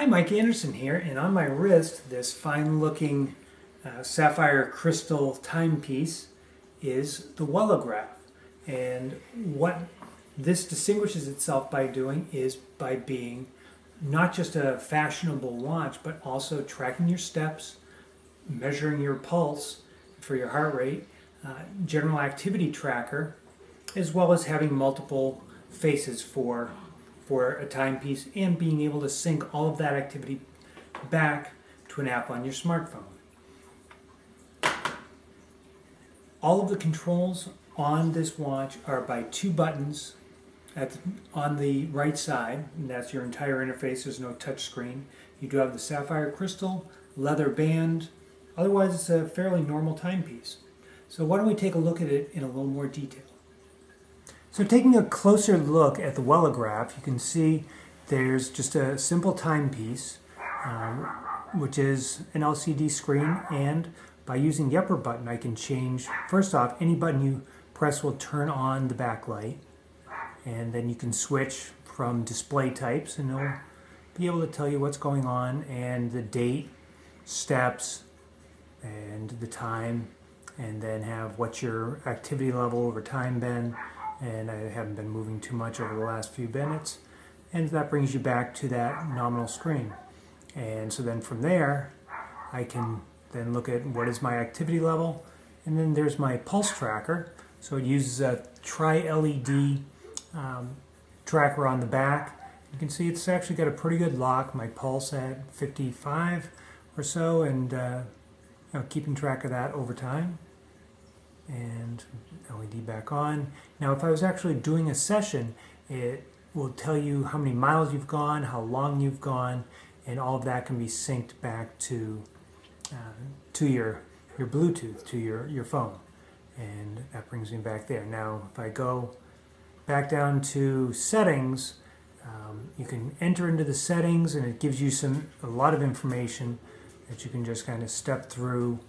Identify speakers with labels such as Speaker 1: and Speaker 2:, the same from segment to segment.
Speaker 1: Hi, Mike Anderson here, and on my wrist, this fine-looking sapphire crystal timepiece is the Wellograph. And what this distinguishes itself by doing is by being not just a fashionable watch, but also tracking your steps, measuring your pulse for your heart rate, general activity tracker, as well as having multiple faces for a timepiece and being able to sync all of that activity back to an app on your smartphone. All of the controls on this watch are by two buttons on the right side, and that's your entire interface. There's no touch screen. You do have the sapphire crystal, leather band. Otherwise, it's a fairly normal timepiece. So why don't we take a look at it in a little more detail. So taking a closer look at the Wellograph, you can see there's just a simple timepiece, which is an LCD screen, and by using the upper button I can change, first off, any button you press will turn on the backlight, and then you can switch from display types and it'll be able to tell you what's going on and the date, steps, and the time, and then have what's your activity level over time been. And I haven't been moving too much over the last few minutes, and that brings you back to that nominal screen. And so then from there I can then look at what is my activity level, and then there's my pulse tracker. So it uses a tri-LED tracker on the back. You can see it's actually got a pretty good lock, my pulse at 55 or so, and keeping track of that over time. And LED back on. Now if I was actually doing a session, it will tell you how many miles you've gone, how long you've gone, and all of that can be synced back to your Bluetooth, to your phone. And that brings me back there. Now if I go back down to settings, you can enter into the settings and it gives you a lot of information that you can just kind of step throughout.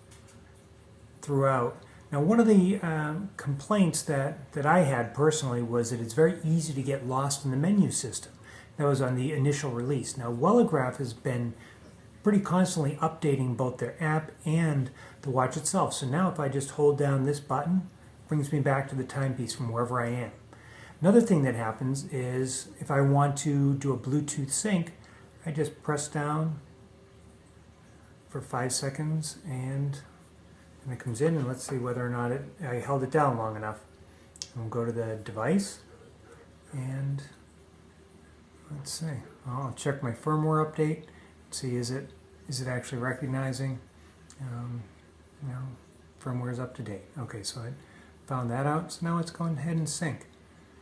Speaker 1: Now, one of the complaints that I had personally was that it's very easy to get lost in the menu system. That was on the initial release. Now, Wellograph has been pretty constantly updating both their app and the watch itself. So now if I just hold down this button, it brings me back to the timepiece from wherever I am. Another thing that happens is if I want to do a Bluetooth sync, I just press down for 5 seconds and it comes in, and let's see whether or not I held it down long enough. We'll go to the device, and let's see. I'll check my firmware update. See, is it actually recognizing? Firmware is up to date. Okay, so I found that out. So now it's going ahead and sync.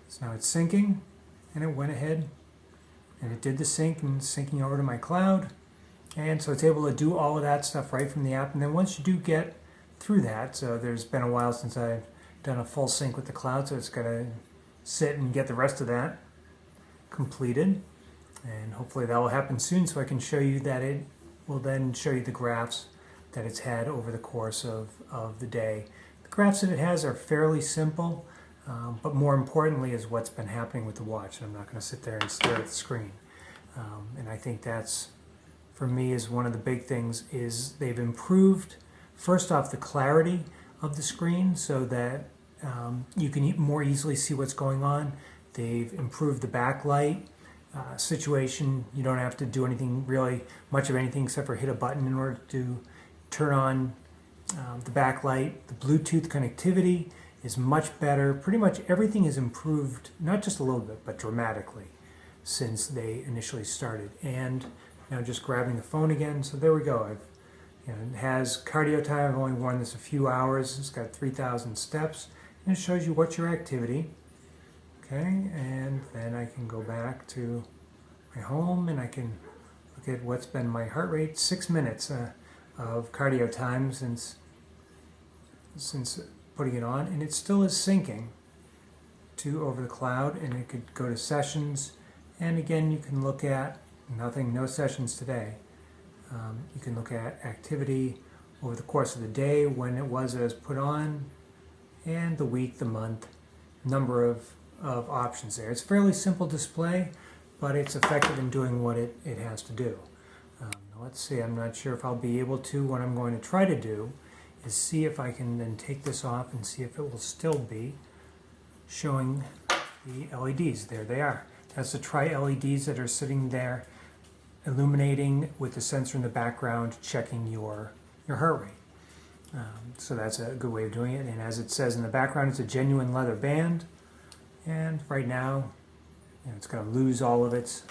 Speaker 1: So now it's syncing, and it went ahead and it did the sync and syncing over to my cloud, and so it's able to do all of that stuff right from the app. And then once you do get through that, so there's been a while since I've done a full sync with the cloud, so it's got to sit and get the rest of that completed, and hopefully that will happen soon so I can show you that it will then show you the graphs that it's had over the course of the day. The graphs that it has are fairly simple, but more importantly is what's been happening with the watch, and I'm not going to sit there and stare at the screen. And I think that's, for me, is one of the big things is they've improved first off the clarity of the screen so that you can more easily see what's going on. They've improved the backlight situation. You don't have to do anything, really much of anything, except for hit a button in order to turn on the backlight. The Bluetooth connectivity is much better. Pretty much everything has improved, not just a little bit, but dramatically since they initially started. And now just grabbing the phone again, so there we go. It has cardio time. I've only worn this a few hours. It's got 3,000 steps, and it shows you what's your activity. Okay, and then I can go back to my home, and I can look at what's been my heart rate. 6 minutes of cardio time since putting it on, and it still is syncing to over the cloud. And it could go to sessions, and again you can look at no sessions today. You can look at activity over the course of the day, when it was put on, and the week, the month, number of options there. It's a fairly simple display, but it's effective in doing what it has to do. let's see, I'm not sure if I'll be able to. What I'm going to try to do is see if I can then take this off and see if it will still be showing the LEDs. There they are. That's the tri-LEDs that are sitting there illuminating with the sensor in the background checking your heart rate. So that's a good way of doing it. And as it says in the background, it's a genuine leather band. And right now, it's going to lose all of its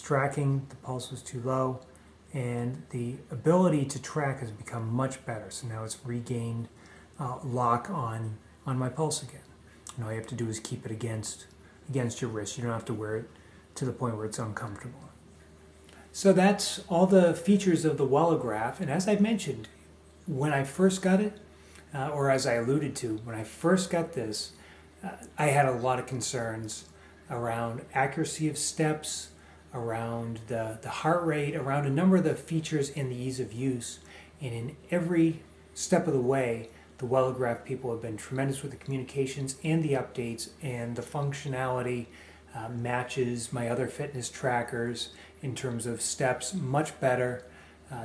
Speaker 1: tracking. The pulse was too low. And the ability to track has become much better. So now it's regained lock on my pulse again. And all you have to do is keep it against your wrist. You don't have to wear it to the point where it's uncomfortable. So that's all the features of the Wellograph. And as I mentioned, when I first got it, or as I alluded to, when I first got this, I had a lot of concerns around accuracy of steps, around the heart rate, around a number of the features and the ease of use. And in every step of the way, the Wellograph people have been tremendous with the communications and the updates, and the functionality matches my other fitness trackers in terms of steps much better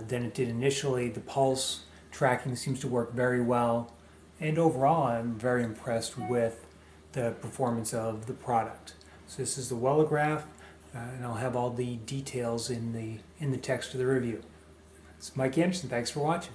Speaker 1: than it did initially. The pulse tracking seems to work very well, and overall I'm very impressed with the performance of the product. So this is the Wellograph, and I'll have all the details in the text of the review. It's Mike Anderson. Thanks for watching.